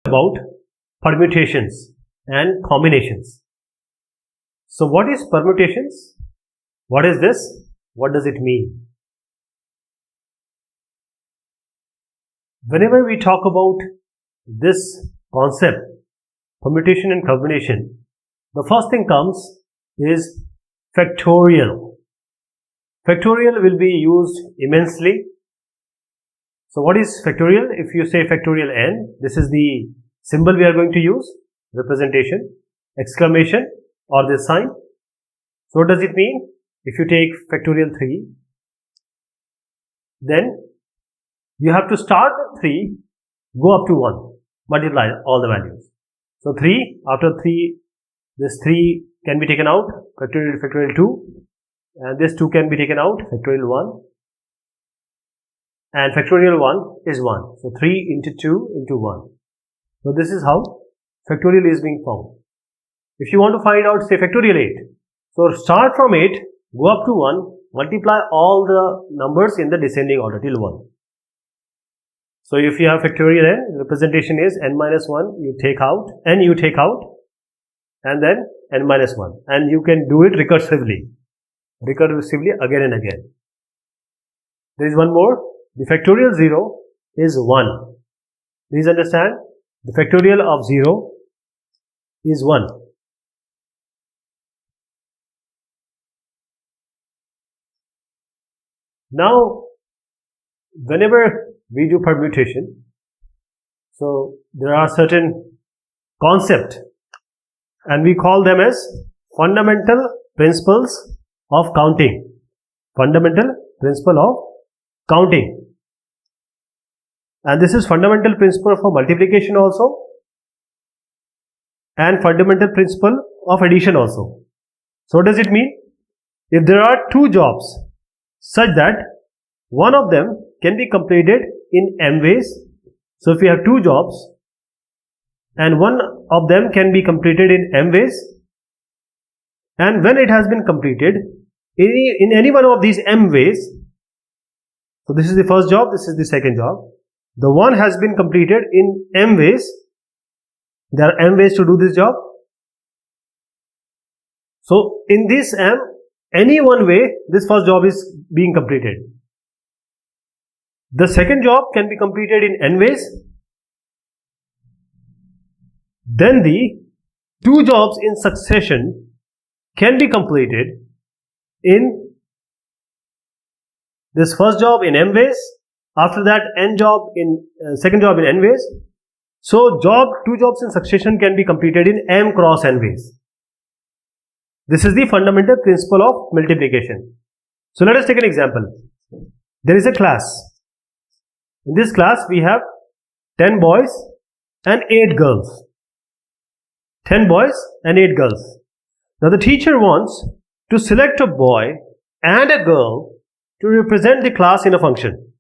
about permutations and combinations. So what is permutations? What is this? What does it mean? Whenever we talk about this concept, permutation and combination, the first thing comes is factorial. Factorial will be used immensely. So what is factorial? If you say factorial n, this is the symbol we are going to use, representation, exclamation or this sign. So what does it mean? If you take factorial 3, then you have to start with 3, go up to 1, multiply all the values. So 3, after 3, this 3 can be taken out, factorial 2, and this 2 can be taken out, factorial 1, and factorial 1 is 1. So 3 into 2 into 1. So this is how factorial is being found. If you want to find out, say factorial 8, so start from 8, go up to 1, multiply all the numbers in the descending order till 1. So if you have factorial n, representation is n minus 1, you take out, and then n minus 1. And you can do it recursively again and again. There is one more. The factorial 0 is 1. Please understand, the factorial of 0 is 1. Now, whenever we do permutation, so there are certain concepts and we call them as fundamental principles of counting. Fundamental principle of counting. And this is fundamental principle for multiplication also and fundamental principle of addition also. So what does it mean? If there are two jobs such that one of them can be completed in m ways. So if you have two jobs and one of them can be completed in m ways, and when it has been completed in any one of these m ways, so this is the first job, this is the second job, the one has been completed in m ways, there are m ways to do this job. So in this m, any one way this first job is being completed. The second job can be completed in n ways. Then the two jobs in succession can be completed in this first job in m ways. After that, second job in n ways. So two jobs in succession can be completed in m cross n ways. This is the fundamental principle of multiplication. So let us take an example. There is a class. In this class, we have 10 boys and 8 girls. 10 boys and 8 girls. Now the teacher wants to select a boy and a girl to represent the class in a function.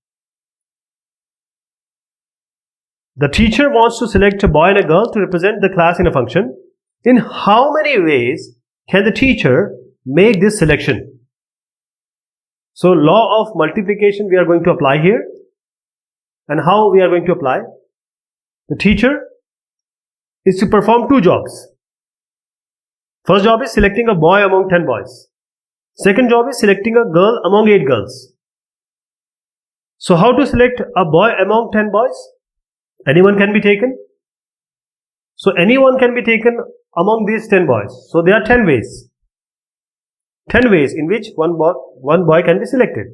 The teacher wants to select a boy and a girl to represent the class in a function. In how many ways can the teacher make this selection? So law of multiplication we are going to apply here. And how we are going to apply? The teacher is to perform two jobs. First job is selecting a boy among 10 boys. Second job is selecting a girl among 8 girls. So how to select a boy among 10 boys? Anyone can be taken. So anyone can be taken among these 10 boys. So there are 10 ways. 10 ways in which one boy can be selected.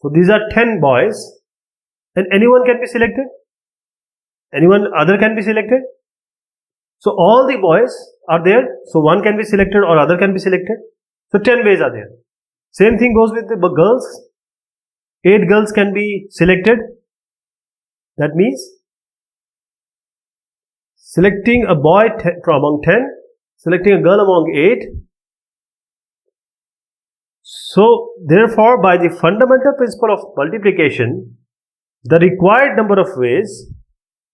So these are 10 boys and anyone can be selected. Anyone other can be selected. So all the boys are there. So one can be selected or other can be selected. So 10 ways are there. Same thing goes with the girls. 8 girls can be selected. That means selecting a boy from among 10, selecting a girl among 8. So therefore, by the fundamental principle of multiplication, the required number of ways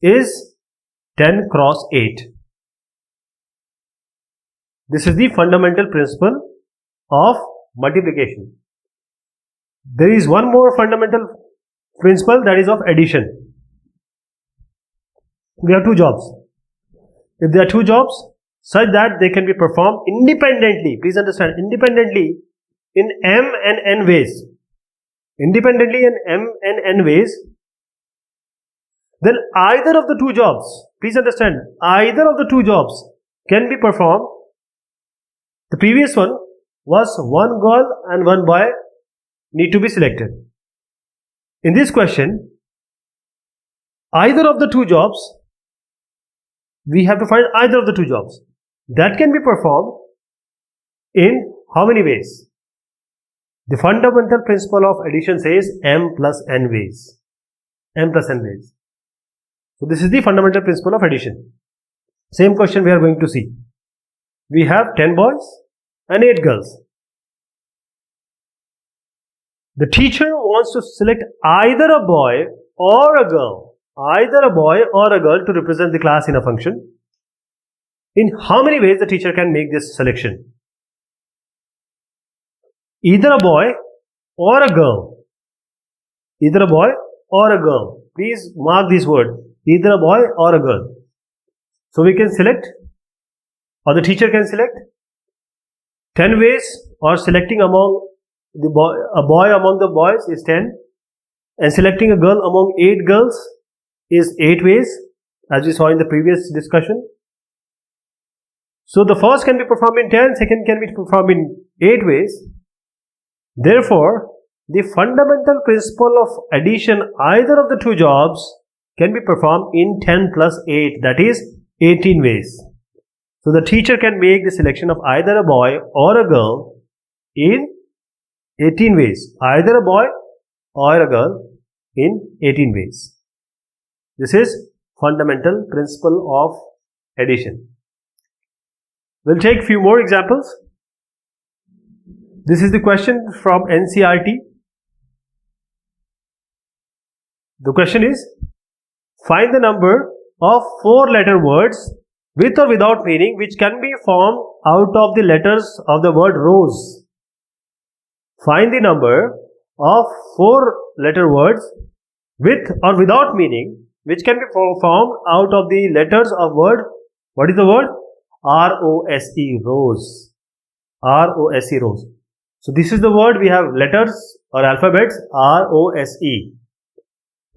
is 10 cross 8. This is the fundamental principle of multiplication. There is one more fundamental principle, that is of addition. we have two jobs. If there are two jobs such that they can be performed independently, please understand, independently in m and n ways, independently in m and n ways, then either of the two jobs, please understand, either of the two jobs can be performed. The previous one was one girl and one boy need to be selected. In this question, either of the two jobs, we have to find either of the two jobs that can be performed in how many ways? The fundamental principle of addition says m plus n ways. M plus n ways. So this is the fundamental principle of addition. Same question we are going to see. We have 10 boys and 8 girls. The teacher wants to select either a boy or a girl, to represent the class in a function. In how many ways the teacher can make this selection? Either a boy or a girl. Either a boy or a girl. Please mark this word. Either a boy or a girl. So we can select, or the teacher can select 10 ways, or selecting among the a boy among the boys is 10, and selecting a girl among 8 girls is 8 ways, as we saw in the previous discussion. So the first can be performed in 10, second can be performed in 8 ways. Therefore, the fundamental principle of addition, either of the two jobs, can be performed in 10 plus 8, that is 18 ways. So the teacher can make the selection of either a boy or a girl in 18 ways. Either a boy or a girl in 18 ways. This is fundamental principle of addition. We'll take few more examples. This is the question from NCERT. The question is, find the number of 4-letter words with or without meaning which can be formed out of the letters of the word rose. Find the number of 4-letter words with or without meaning which can be formed out of the letters of word. What is the word? R-O-S-E, rose. R-O-S-E, rose. So this is the word. We have letters or alphabets R-O-S-E.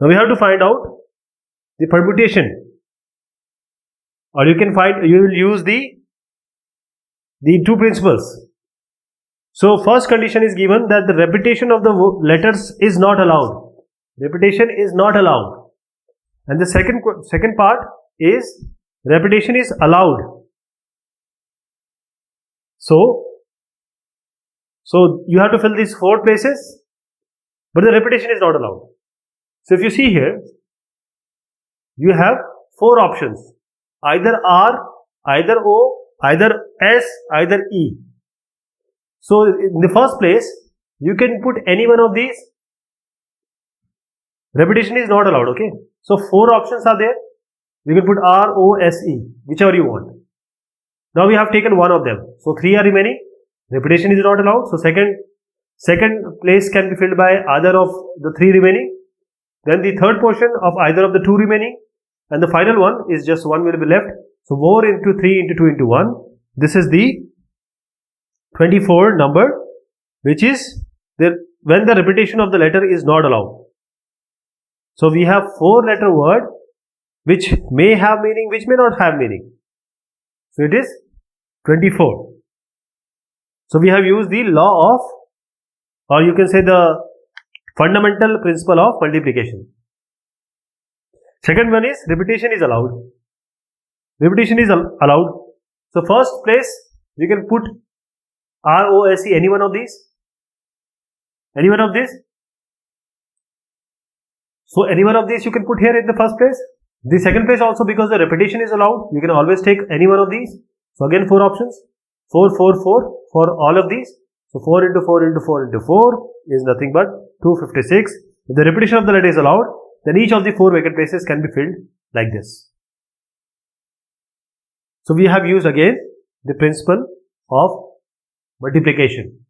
Now we have to find out the permutation, or you will use the two principles. So first condition is given that the repetition of the letters is not allowed. Repetition is not allowed. And the second part is repetition is allowed. So you have to fill these 4 places, but the repetition is not allowed. So if you see here, you have 4 options. Either R, either O, either S, either E. So in the first place, you can put any one of these. Repetition is not allowed, okay? So 4 options are there. You can put R, O, S, E, whichever you want. Now we have taken one of them. So 3 are remaining. Repetition is not allowed. So second place can be filled by either of the 3 remaining. Then the third portion of either of the 2 remaining. And the final one is just 1 will be left. So 4 into 3 into 2 into 1. This is the 24 number, which is there when the repetition of the letter is not allowed. So we have 4-letter word which may have meaning, which may not have meaning. So it is 24. So we have used the law of, or you can say the fundamental principle of multiplication. Second one is repetition is allowed. Repetition is allowed. So first place you can put R-O-S-E, any one of these. Any one of these. So any one of these you can put here in the first place. The second place also, because the repetition is allowed, you can always take any one of these. So again 4 options. 4, 4, 4 for all of these. So 4 into 4 into 4 into 4 is nothing but 256. If the repetition of the letter is allowed, then each of the 4 vacant places can be filled like this. So we have used again the principle of multiplication.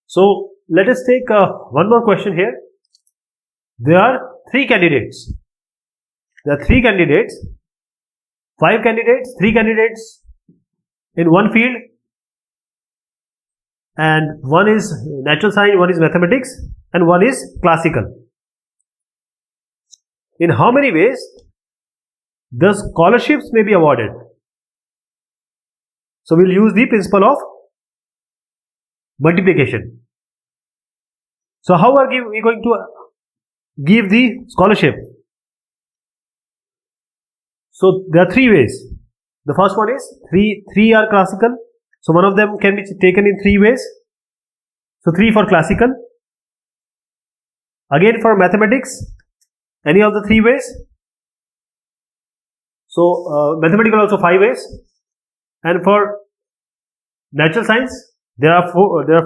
So let us take one more question here. there are 3 candidates. There are 3 candidates, 5 candidates, 3 candidates in one field, and one is natural science, one is mathematics, and one is classical. In how many ways the scholarships may be awarded? So we'll use the principle of multiplication. So how are we going to give the scholarship? So there are 3 ways. The first one is 3 are classical. So one of them can be taken in 3 ways. So 3 for classical. Again for mathematics, any of the 3 ways. So mathematical also 5 ways. And for natural science, there are 4. There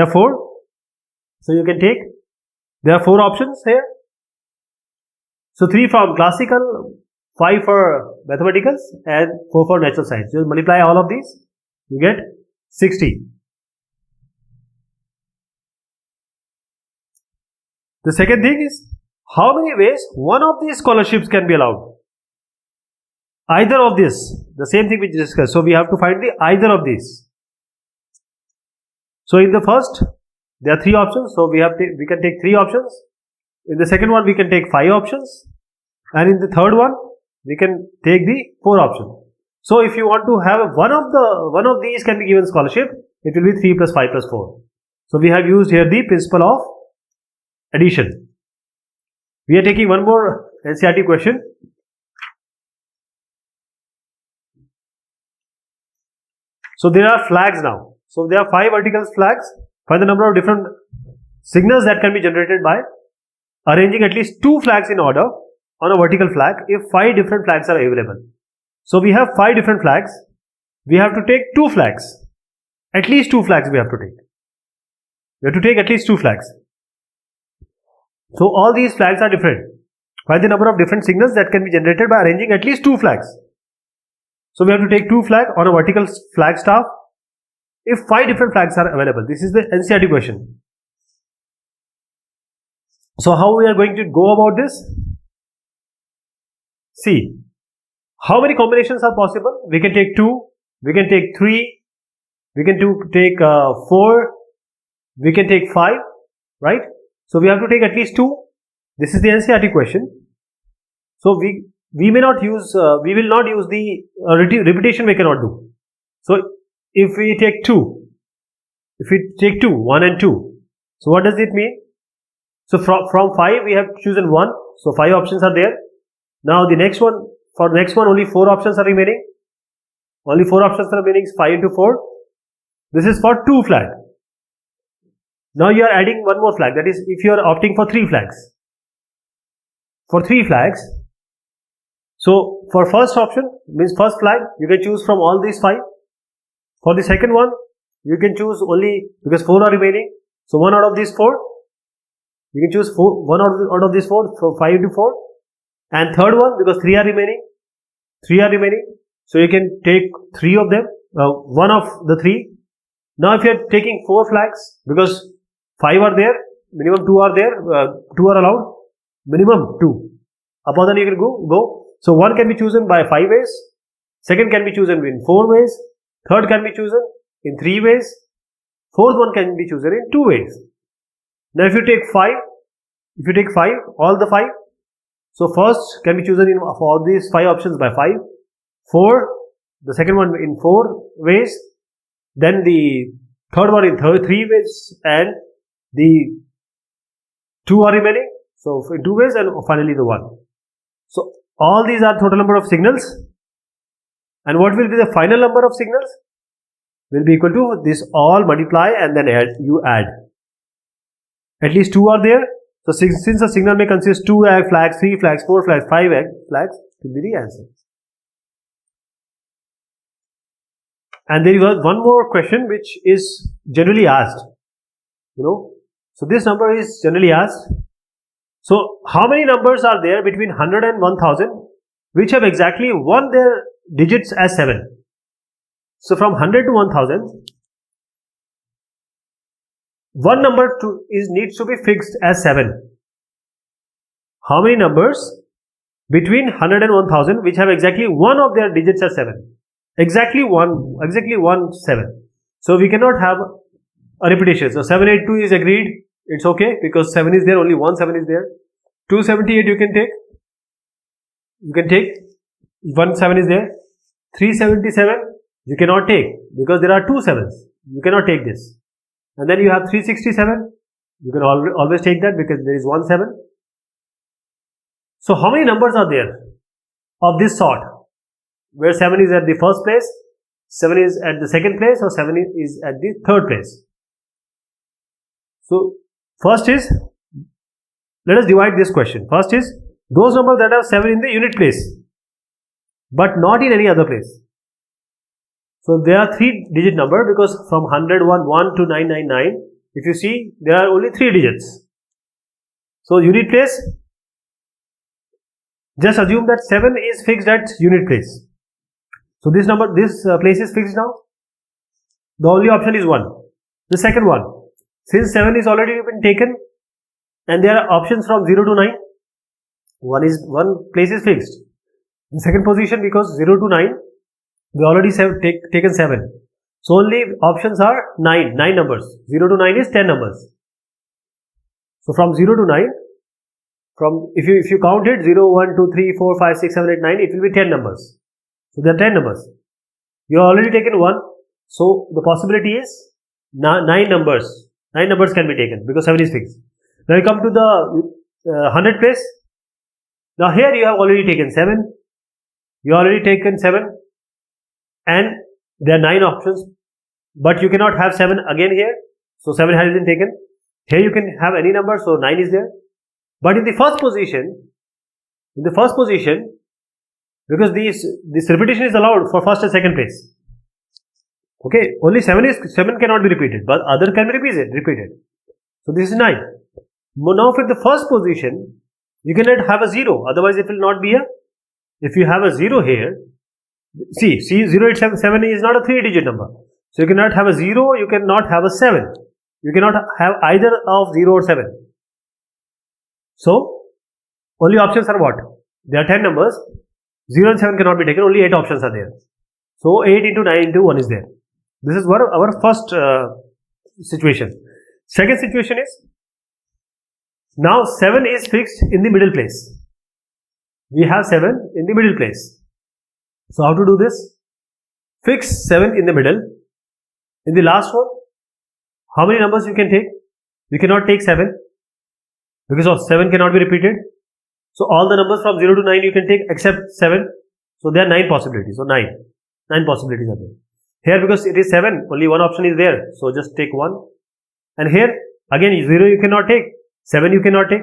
are 4. So you can take. There are 4 options here. So 3 from classical, 5 for mathematicals, and 4 for natural science. You multiply all of these, you get 60. The second thing is, how many ways one of these scholarships can be allowed? Either of this, the same thing we discussed. So we have to find the either of these. So in the first, there are 3 options. So we can take 3 options. In the second one, we can take 5 options, and in the third one, we can take the 4 options. So if you want to have one of these can be given scholarship, it will be 3 plus 5 plus 4. So we have used here the principle of addition. We are taking one more NCERT question. So there are flags now. So there are 5 vertical flags. Find the number of different signals that can be generated by arranging at least 2 flags in order on a vertical flag if 5 different flags are available. So we have 5 different flags. We have to take 2 flags. At least 2 flags we have to take. We have to take at least 2 flags. So all these flags are different. Find the number of different signals that can be generated by arranging at least 2 flags. So we have to take 2 flags on a vertical flag staff if 5 different flags are available. This is the NCERT question. So how we are going to go about this? See, how many combinations are possible? We can take 2, we can take 3, we can take 4, we can take 5, right? So we have to take at least 2. This is the NCERT question. So we will not use the repetition we cannot do. So if we take 2, 1 and 2, so what does it mean? So from 5 we have chosen 1, so 5 options are there. Now the next one, for the next one only 4 options are remaining. Only 4 options are remaining, 5 into 4. This is for 2 flag. Now you are adding one more flag, that is if you are opting for 3 flags. For 3 flags, so for first option, means first flag, you can choose from all these 5. For the second one, you can choose only, because 4 are remaining, so 1 out of these 4. You can choose 1 out of these 4, so 5 into 4. And third one, because 3 are remaining, so you can take 3 of them, 1 of the 3. Now if you are taking 4 flags, because 5 are there, minimum 2 are there, 2 are allowed, minimum 2. Upon that you can go. So 1 can be chosen by 5 ways, second can be chosen in 4 ways, third can be chosen in 3 ways, fourth one can be chosen in 2 ways. Now if you take 5, all the 5, so first can be chosen in all these 5 options by 5, 4, the second one in 4 ways, then the third one in 3 ways, and the 2 are remaining, so in 2 ways, and finally the 1. So all these are total number of signals, and what will be the final number of signals? Will be equal to this all multiply and then you add. At least 2 are there. So since a signal may consist 2 flags, 3 flags, 4 flags, 5 flags, will be the answer. And there is one more question which is generally asked. So this number is generally asked. So how many numbers are there between 100 and 1000 which have exactly won their digits as 7? So from 100 to 1000, one number needs to be fixed as 7. How many numbers between 100 and 1000 which have exactly one of their digits as 7? Exactly one 7. So we cannot have a repetition. So 782 is agreed. It's okay because 7 is there, only one 7 is there. 278 you can take. You can take one 7 is there. 377 you cannot take because there are two 7s. You cannot take this. And then you have 367. You can always take that because there is one 7. So how many numbers are there of this sort? Where 7 is at the first place, 7 is at the second place, or 7 is at the third place. So first is, let us divide this question. First is those numbers that have 7 in the unit place but not in any other place. So there are 3-digit number because from 101 to 999, if you see, there are only 3 digits. So unit place, just assume that 7 is fixed at unit place. So this place is fixed now. The only option is 1. The second one, since 7 is already been taken and there are options from 0 to 9, one place is fixed. The second position, because 0 to 9, we already taken 7. So only options are 9 numbers. 0 to 9 is 10 numbers. So from 0 to 9, if you count it 0, 1, 2, 3, 4, 5, 6, 7, 8, 9, it will be 10 numbers. So there are 10 numbers. You have already taken 1. So the possibility is 9 numbers. 9 numbers can be taken because 7 is fixed. Now you come to the 100 place. Now here you have already taken 7. You already taken 7. And there are 9 options. But you cannot have 7 again here. So 7 has been taken. Here you can have any number. So 9 is there. But in the first position, because this repetition is allowed for first and second place. Okay, only 7 cannot be repeated, but other can be repeated. So this is 9. Now for the first position, you cannot have a 0, otherwise it will not be a. If you have a 0 here, see 0877 is not a 3-digit number. So you cannot have a 0, you cannot have a 7. You cannot have either of 0 or 7. So only options are what? There are 10 numbers. 0 and 7 cannot be taken, only 8 options are there. So 8 into 9 into 1 is there. This is what our first situation. Second situation is, now 7 is fixed in the middle place. We have 7 in the middle place. So how to do this? Fix 7 in the middle. In the last one, how many numbers you can take? You cannot take 7 because of 7 cannot be repeated. So all the numbers from 0 to 9 you can take except 7. So there are 9 possibilities. So 9 possibilities are there. Here because it is 7, only one option is there. So just take 1. And here again 0 you cannot take, 7 you cannot take.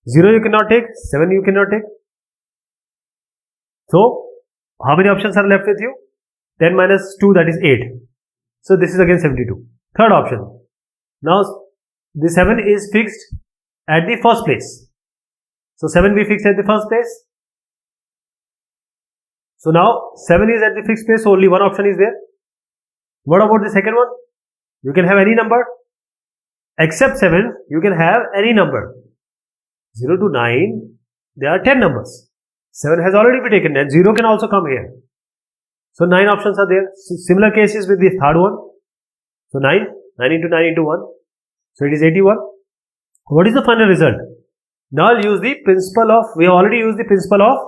0 you cannot take, 7 you cannot take. So how many options are left with you? 10 minus 2, that is 8. So this is again 72. Third option. Now the 7 is fixed at the first place. So 7 we fixed at the first place. So now 7 is at the fixed place, so only one option is there. What about the second one? You can have any number. Except 7, you can have any number. 0 to 9, there are 10 numbers. 7 has already been taken, and 0 can also come here. So 9 options are there. Similar cases with the third one. So 9 into 9 into 1. So it is 81. What is the final result? Now I'll use the principle of, we have already used the principle of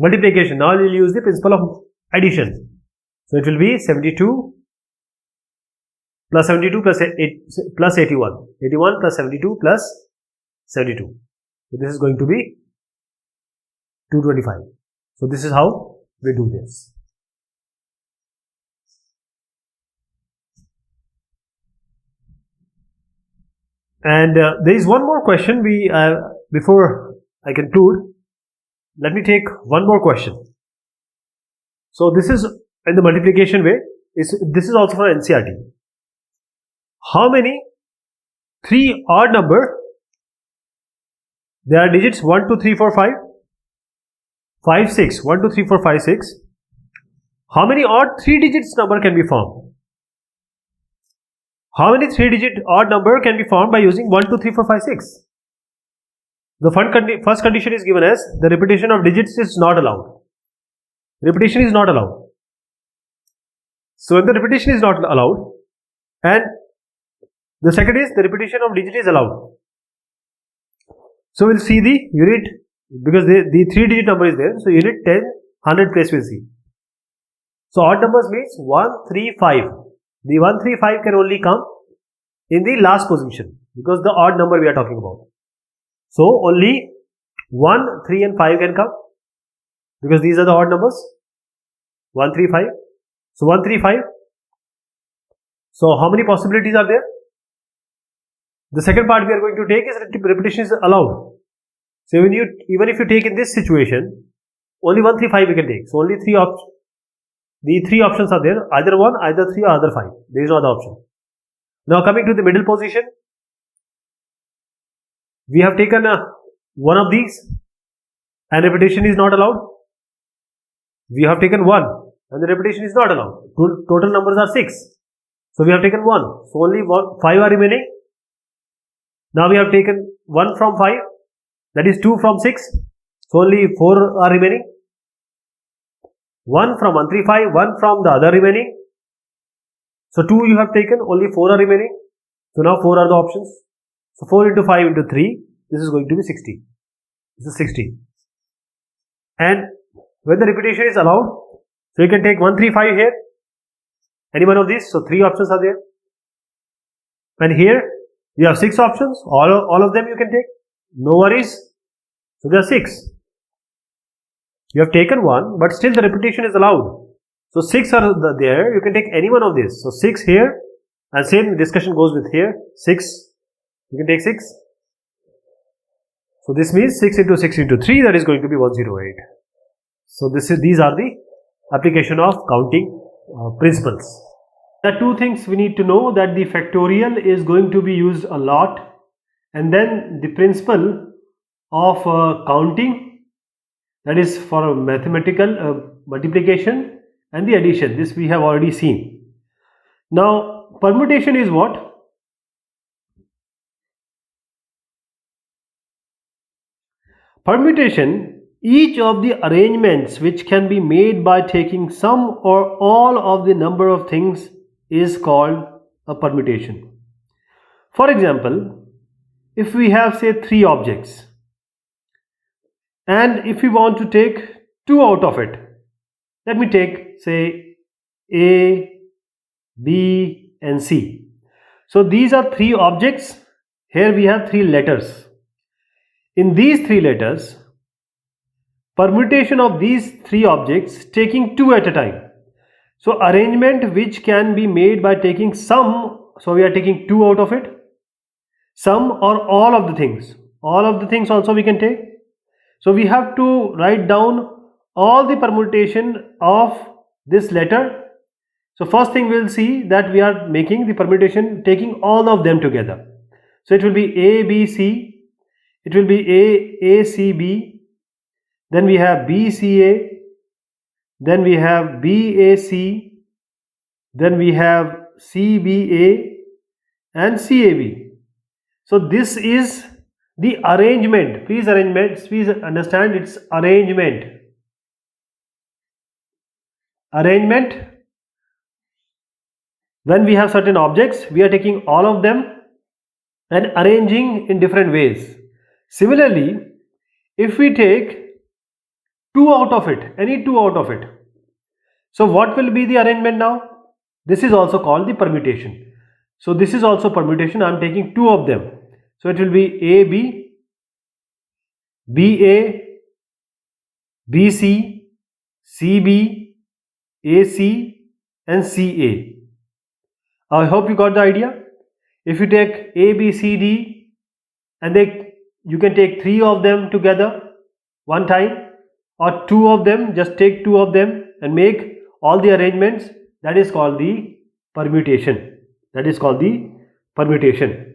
multiplication. Now we'll use the principle of addition. So it will be 72 plus 72 plus 81. 81 plus 72 plus 72. So this is going to be 225. So this is how we do this. And there is one more question before I conclude. Let me take one more question. So this is in the multiplication way. This is also for NCERT. How many 3 odd number? There are digits 1, 2, 3, 4, 5. 5, 6. 1, 2, 3, 4, 5, 6. How many odd 3 digits number can be formed? How many 3-digit odd number can be formed by using 1, 2, 3, 4, 5, 6? The first condition is given as the repetition of digits is not allowed. Repetition is not allowed. So when the repetition is not allowed, and the second is the repetition of digit is allowed. So we'll see the unit, because the 3-digit number is there. So unit 10, 100 place we'll see. So odd numbers means 1, 3, 5. The 1, 3, 5 can only come in the last position, because the odd number we are talking about. So only 1, 3 and 5 can come, because these are the odd numbers. 1, 3, 5. So 1, 3, 5. So how many possibilities are there? The second part we are going to take is repetition is allowed. So even if you take in this situation, only 1, 3, 5 we can take. So only three options. The three options are there, either 1, either 3 or either 5. There is no other option. Now coming to the middle position, we have taken one of these and repetition is not allowed. We have taken 1 and the repetition is not allowed. Total numbers are 6. So we have taken 1. So only 5 are remaining. Now we have taken 1 from 5, that is 2 from 6. So only 4 are remaining. 1 from 1, 3, 5, 1 from the other remaining. So 2 you have taken, only 4 are remaining. So now 4 are the options. So 4 into 5 into 3, this is going to be 60. This is 60. And when the repetition is allowed, so you can take 1, 3, 5 here, any one of these. So 3 options are there. And here you have 6 options, all of them you can take, no worries. So there are 6. You have taken 1, but still the repetition is allowed. So 6 are there, you can take any one of these. So 6 here, and same discussion goes with here. 6, you can take 6. So this means 6 into 6 into 3, that is going to be 108. So these are the application of counting principles. There are two things we need to know, that the factorial is going to be used a lot, and then the principle of counting, that is for mathematical multiplication and the addition. This we have already seen. Now permutation is what? Permutation, each of the arrangements which can be made by taking some or all of the number of things is called a permutation. For example, if we have say 3 objects, and if we want to take 2 out of it, let me take say A, B and C. So these are 3 objects. Here we have 3 letters. In these 3 letters, permutation of these 3 objects taking 2 at a time. So arrangement which can be made by taking some, so we are taking 2 out of it, some or all of the things. All of the things also we can take. So we have to write down all the permutation of this letter. So first thing we'll see that we are making the permutation taking all of them together. So it will be A, B, C, it will be A, C, B, then we have B, C, A, then we have B, A, C, then we have C, B, A and C, A, B. So this is the arrangement. Please understand, it's arrangement. Arrangement, when we have certain objects, we are taking all of them and arranging in different ways. Similarly, if we take 2 out of it, any 2 out of it, so what will be the arrangement now? This is also called the permutation. So this is also permutation. I am taking 2 of them. So it will be A, B, B, A, B, C, C, B, A, C and C, A. I hope you got the idea. If you take A, B, C, D and you can take 3 of them together one time, or 2 of them, just take 2 of them and make all the arrangements, that is called the permutation. That is called the permutation.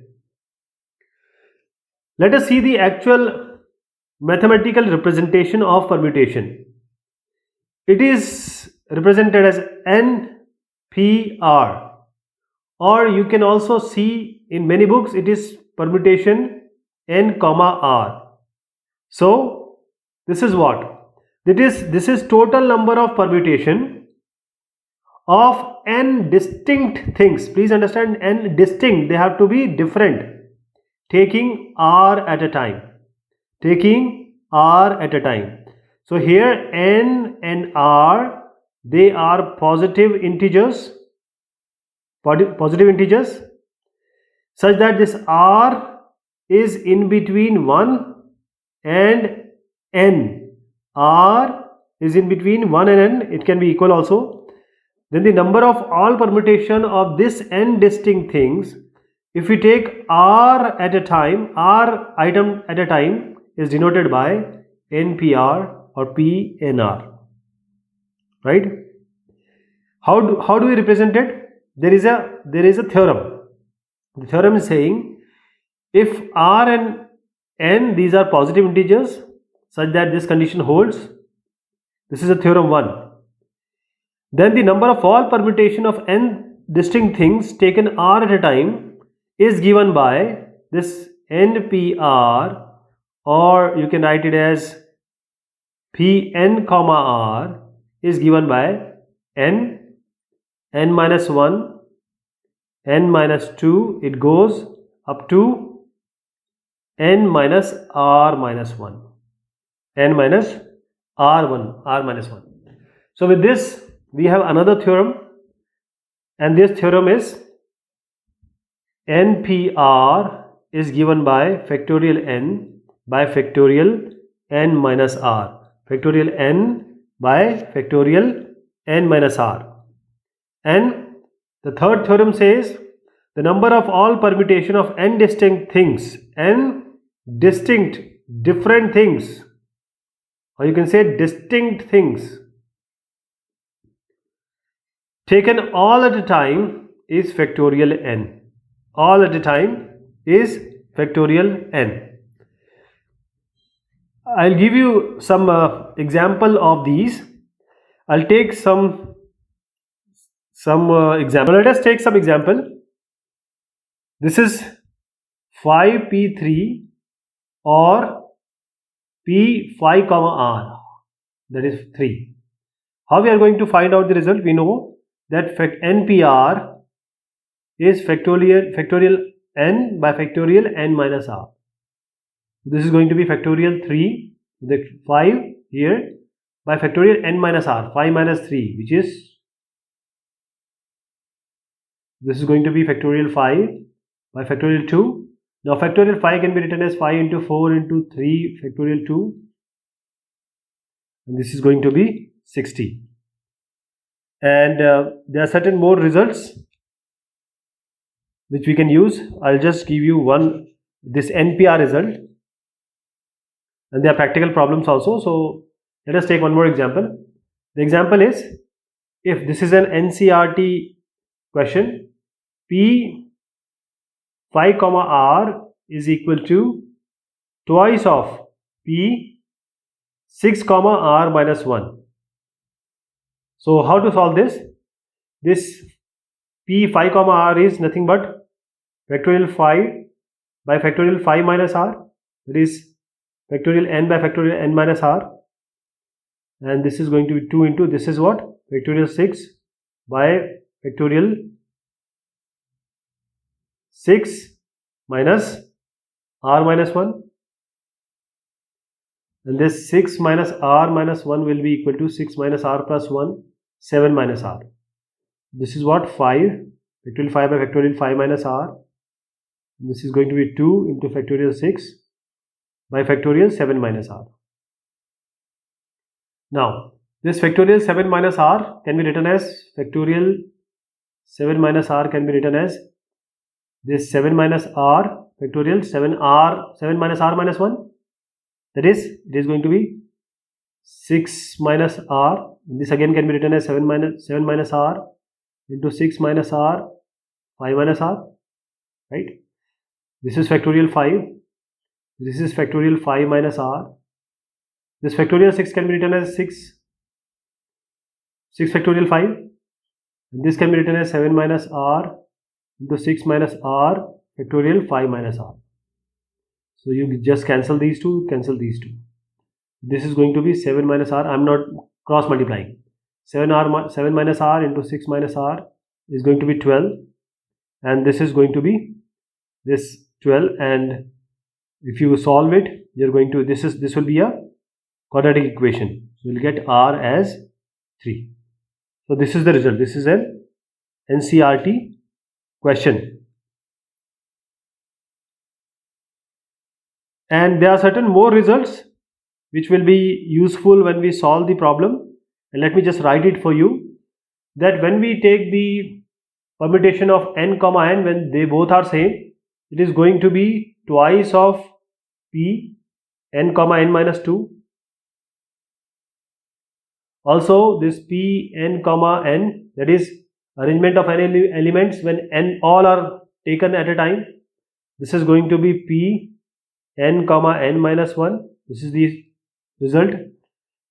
Let us see the actual mathematical representation of permutation. It is represented as NPR, or you can also see in many books it is permutation n comma r. So this is what? This is total number of permutation of n distinct things. Please understand, n distinct, they have to be different, taking r at a time. Taking r at a time. So here n and r, they are positive integers, such that this r is in between 1 and n. R is in between 1 and n, it can be equal also. Then the number of all permutation of this n distinct things, if we take r at a time, r item at a time, is denoted by NPR or PNR, right? How do we represent it? There is a theorem. The theorem is saying if r and n, these are positive integers such that this condition holds, this is a theorem 1, then the number of all permutation of n distinct things taken r at a time is given by this NPR, or you can write it as Pn comma r, is given by n minus 1, n minus 2, it goes up to n minus r minus 1, n minus r minus 1. So with this we have another theorem, and this theorem is NPR is given by factorial n by factorial n minus r, factorial n by factorial n minus r. And the third theorem says the number of all permutation of n distinct things, n distinct different things, or you can say distinct things, taken all at a time is factorial n. All at a time is factorial n. I'll give you some example of these. I'll take some example. Let us take some example. This is 5p3 or p5 comma r, that is 3. How we are going to find out the result? We know that NPR is factorial n by factorial n minus r. This is going to be factorial 3, the 5 here, by factorial n minus r, 5 minus 3, which is, this is going to be factorial 5 by factorial 2. Now factorial 5 can be written as 5 into 4 into 3 factorial 2, and this is going to be 60. And there are certain more results which we can use. I'll just give you this NPR result, and there are practical problems also. So let us take one more example. The example is, if this is an NCERT question, P5 comma r is equal to twice of P6 comma r minus 1. So how to solve this? This P5 comma r is nothing but factorial 5 by factorial 5 minus r, that is factorial n by factorial n minus r, and this is going to be 2 into, this is what, factorial 6 by factorial 6 minus r minus 1, and this 6 minus r minus 1 will be equal to 6 minus r plus 1, 7 minus r. This is what, 5, factorial 5 by factorial 5 minus r. This is going to be 2 into factorial 6 by factorial 7 minus r. Now, this factorial 7 minus r can be written as factorial 7 minus r can be written as this 7 minus r factorial 7 minus r minus 1. That is, it is going to be 6 minus r. This again can be written as 7 minus r into 6 minus r 5 minus r, right? This is factorial 5. This is factorial 5 minus r. This factorial 6 can be written as 6 factorial 5. And this can be written as 7 minus r into 6 minus r factorial 5 minus r. So you just cancel these two, cancel these two. This is going to be 7 minus r. I'm not cross multiplying. 7 minus r into 6 minus r is going to be 12, and this is going to be this 12, and if you solve it, you're going to this will be a quadratic equation. So you'll get r as 3. So this is the result. This is an NCERT question. And there are certain more results which will be useful when we solve the problem. And let me just write it for you, that when we take the permutation of n comma n, when they both are same, it is going to be twice of p n comma n minus 2. Also this p n comma n, that is arrangement of n elements when n all are taken at a time. This is going to be p n comma n minus 1. This is the result.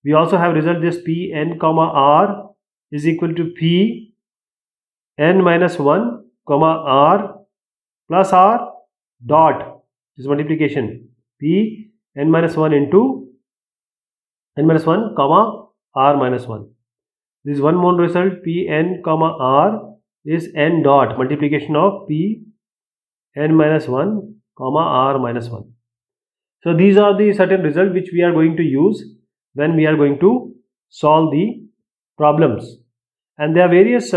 We also have result this p n comma r is equal to p n minus 1 comma r plus r dot, this multiplication, p n minus 1 into n minus 1 comma r minus 1. This is one more result, p n comma r is n dot, multiplication of p n minus 1 comma r minus 1. So these are the certain results which we are going to use when we are going to solve the problems. And there are various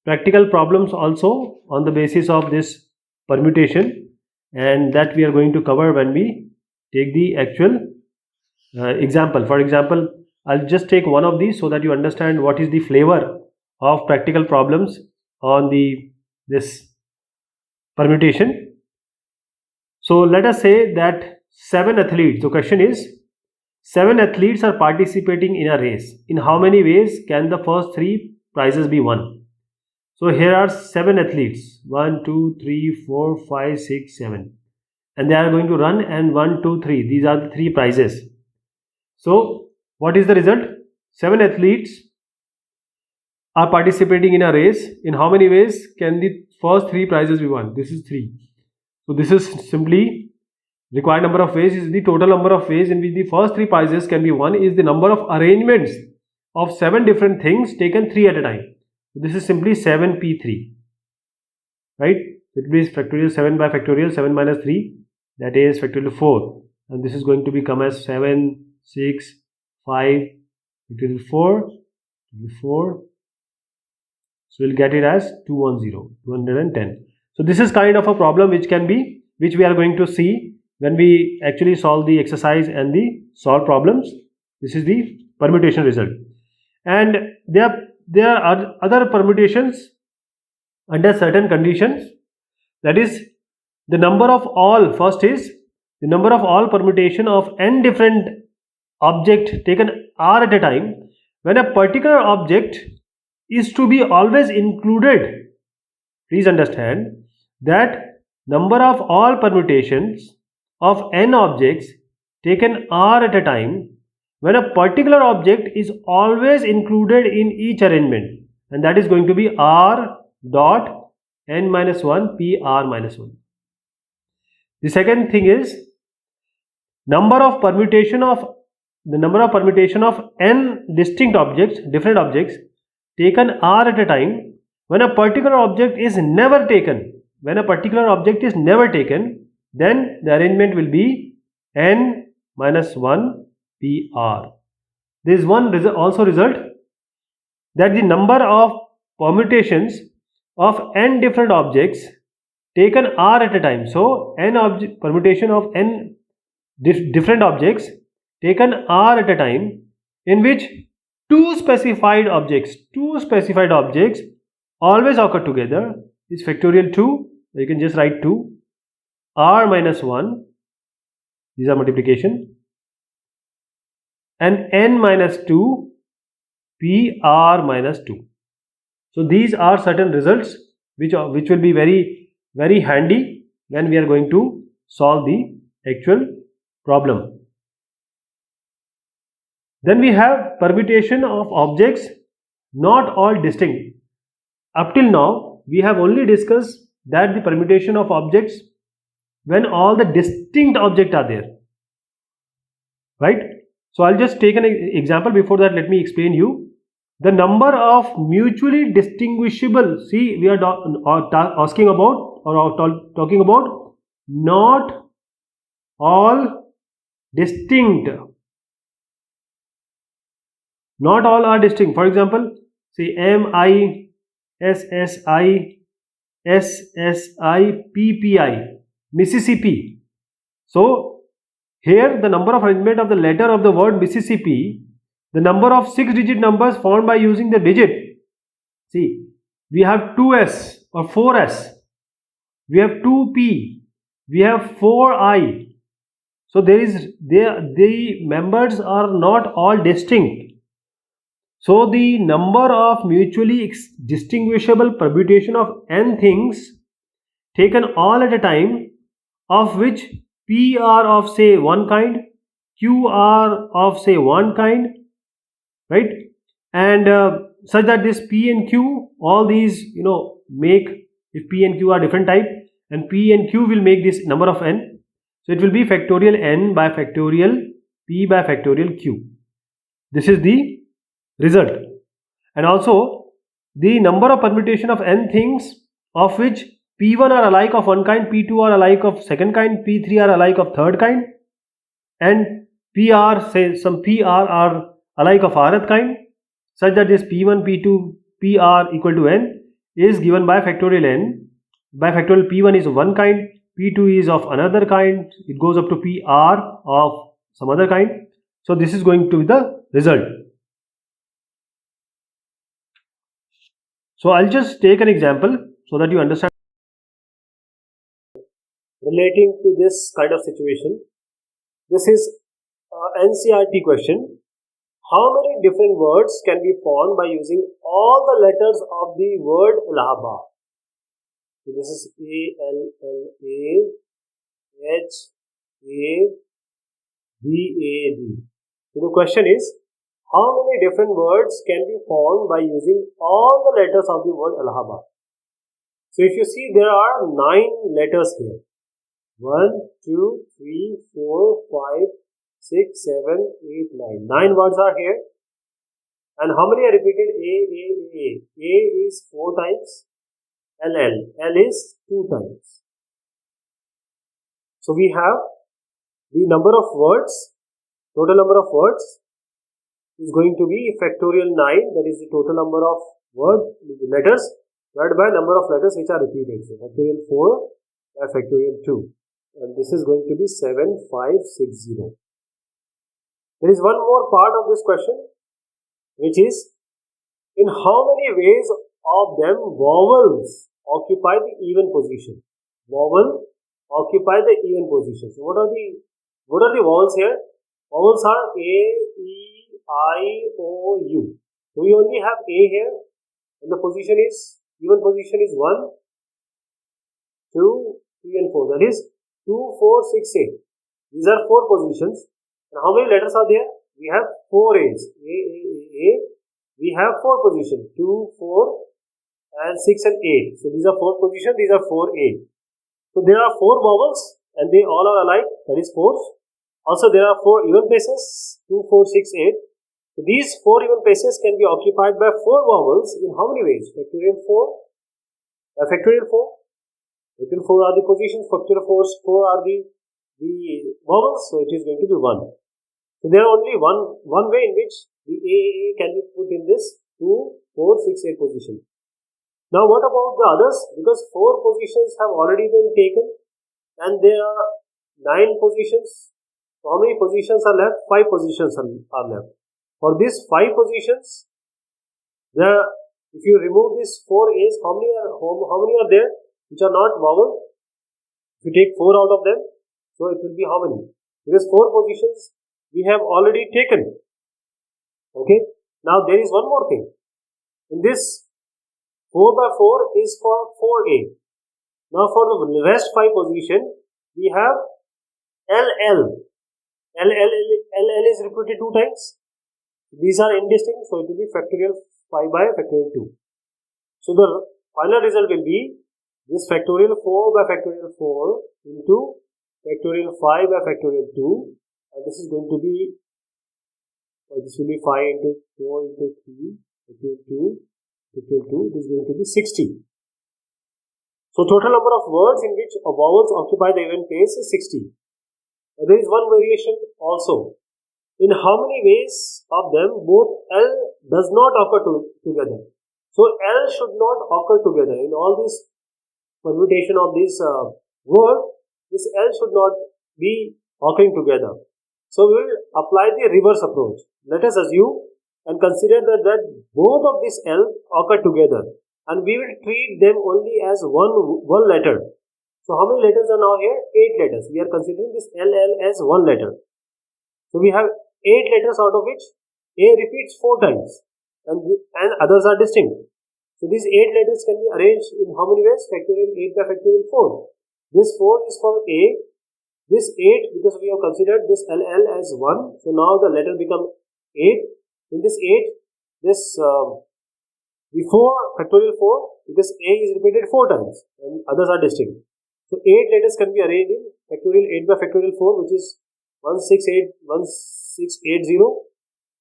practical problems also on the basis of this permutation, and that we are going to cover when we take the actual example. For example, I'll just take one of these so that you understand what is the flavor of practical problems on this permutation. So let us say that 7 athletes, the question is 7 athletes are participating in a race. In how many ways can the first 3 prizes be won? So here are 7 athletes, 1, 2, 3, 4, 5, 6, 7, and they are going to run, and 1, 2, 3, these are the 3 prizes. So what is the result? 7 athletes are participating in a race. In how many ways can the first 3 prizes be won? This is 3. So this is simply required number of ways is the total number of ways in which the first 3 prizes can be won is the number of arrangements of 7 different things taken 3 at a time. So this is simply 7p3, right? It is factorial 7 by factorial 7 minus 3, that is factorial 4, and this is going to become as 7, 6, 5, factorial 4, 4. So we'll get it as 210. So this is kind of a problem which we are going to see when we actually solve the exercise and the solve problems. This is the permutation result, and there are other permutations under certain conditions. That is, the number of all, first is the number of all permutation of n different object taken r at a time when a particular object is to be always included. Please understand that number of all permutations of n objects taken r at a time when a particular object is always included in each arrangement, and that is going to be r dot n minus 1 p r minus 1. The second thing is number of permutation of n distinct objects, different objects taken r at a time when a particular object is never taken. When a particular object is never taken, then the arrangement will be n minus 1 pr. There is one also result, that the number of permutations of n different objects taken r at a time. So permutation of n different objects taken r at a time in which two specified objects always occur together is factorial 2. You can just write 2 r minus 1, these are multiplication, and n minus 2 p r minus 2. So these are certain results which will be very, very handy when we are going to solve the actual problem. Then we have permutation of objects not all distinct. Up till now we have only discussed that the permutation of objects when all the distinct objects are there, right? So I'll just take an example. Before that, let me explain you the number of mutually distinguishable. See, we are asking about or talking about not all distinct. Not all are distinct. For example, say MI, SSI, SSI, PPI, Mississippi. So here the number of arrangement of the letter of the word Mississippi, the number of 6-digit numbers found by using the digit. See, we have 2S or 4S, we have 2P, we have 4I. So the members are not all distinct. So the number of mutually distinguishable permutation of n things taken all at a time, of which P are of say one kind, Q are of say one kind, right? And such that this P and Q, all these make, if P and Q are different type, and P and Q will make this number of n. So it will be factorial n by factorial P by factorial Q. This is the result. And also the number of permutation of n things, of which P1 are alike of one kind, P2 are alike of second kind, P3 are alike of third kind, and PR, say some PR are alike of rth kind, such that this P1, P2, PR equal to n is given by factorial n. By factorial P1 is of one kind, P2 is of another kind, it goes up to PR of some other kind. So this is going to be the result. So I'll just take an example so that you understand relating to this kind of situation. This is NCERT question. How many different words can be formed by using all the letters of the word Allahabad? So this is ALLAHABAD. So the question is, how many different words can be formed by using all the letters of the word Allahabad? So if you see, there are 9 letters here. 1, 2, 3, 4, 5, 6, 7, 8, 9. 9 words are here. And how many are repeated? A. A is 4 times. L is 2 times. So we have the number of words, total number of words is going to be factorial 9, that is the total number of letters divided by number of letters which are repeated. So factorial 4 by factorial 2, and this is going to be 7560. There is one more part of this question, which is, in how many ways of them vowels occupy the even position? Vowel occupy the even position. So what are the vowels here? Vowels are A, E, I, O, U. So we only have A here, and the position is, even position is 1, 2, 3 and 4. That is 2, 4, 6, 8. These are 4 positions. And how many letters are there? We have 4 A's. A. We have 4 positions, 2, 4 and 6 and 8. So these are 4 positions, these are 4 A. So there are 4 vowels and they all are alike, that is 4. Also there are 4 even places, 2, 4, 6, 8. So these 4 even places can be occupied by 4 vowels in how many ways? Factorial 4, factorial 4. Factorial 4 are the positions, factorial 4 are the vowels, so it is going to be 1. So there are only one way in which the A can be put in this 2, 4, 6, 8 position. Now what about the others? Because 4 positions have already been taken and there are 9 positions. So how many positions are left? 5 positions are left. For these 5 positions, if you remove these 4 A's, how many are there which are not vowel? If you take 4 out of them, so it will be how many? Because 4 positions we have already taken. Okay. Now there is one more thing. In this 4 by 4 is for 4A. Now for the rest 5 position, we have LL. LL is repeated 2 times. These are indistinct, so it will be factorial 5 by factorial 2. So the final result will be this factorial 4 by factorial 4 into factorial 5 by factorial 2, and this is going to be, this will be 5 into 4 into 3 factorial 2, it is going to be 60. So total number of words in which vowels occupy the even place is 60. Now, there is one variation also. In how many ways of them both L does not occur together? So L should not occur together. In all this permutation of this word, this L should not be occurring together. So we will apply the reverse approach. Let us assume and consider that both of these L occur together, and we will treat them only as one letter. So how many letters are now here? 8 letters. We are considering this LL as one letter. So we have 8 letters, out of which A repeats 4 times and others are distinct. So these 8 letters can be arranged in how many ways? Factorial 8 by factorial 4. This 4 is for A. This 8, because we have considered this LL as 1. So now the letter becomes 8. In this 8, this the 4 factorial 4, because A is repeated 4 times and others are distinct. So 8 letters can be arranged in factorial 8 by factorial 4, which is 1680.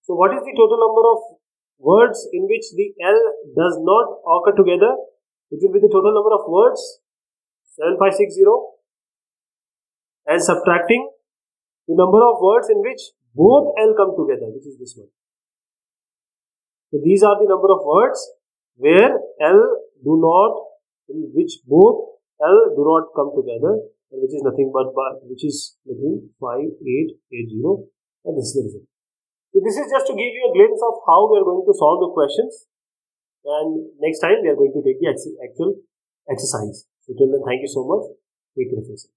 So what is the total number of words in which the L does not occur together? It will be the total number of words 7560, and subtracting the number of words in which both L come together, which is this one. So these are the number of words where L do not, in which both L do not come together, and which is nothing but 5880, and this is the result. So this is just to give you a glimpse of how we are going to solve the questions, and next time we are going to take the actual exercise. So till then, thank you so much. Take care of yourself.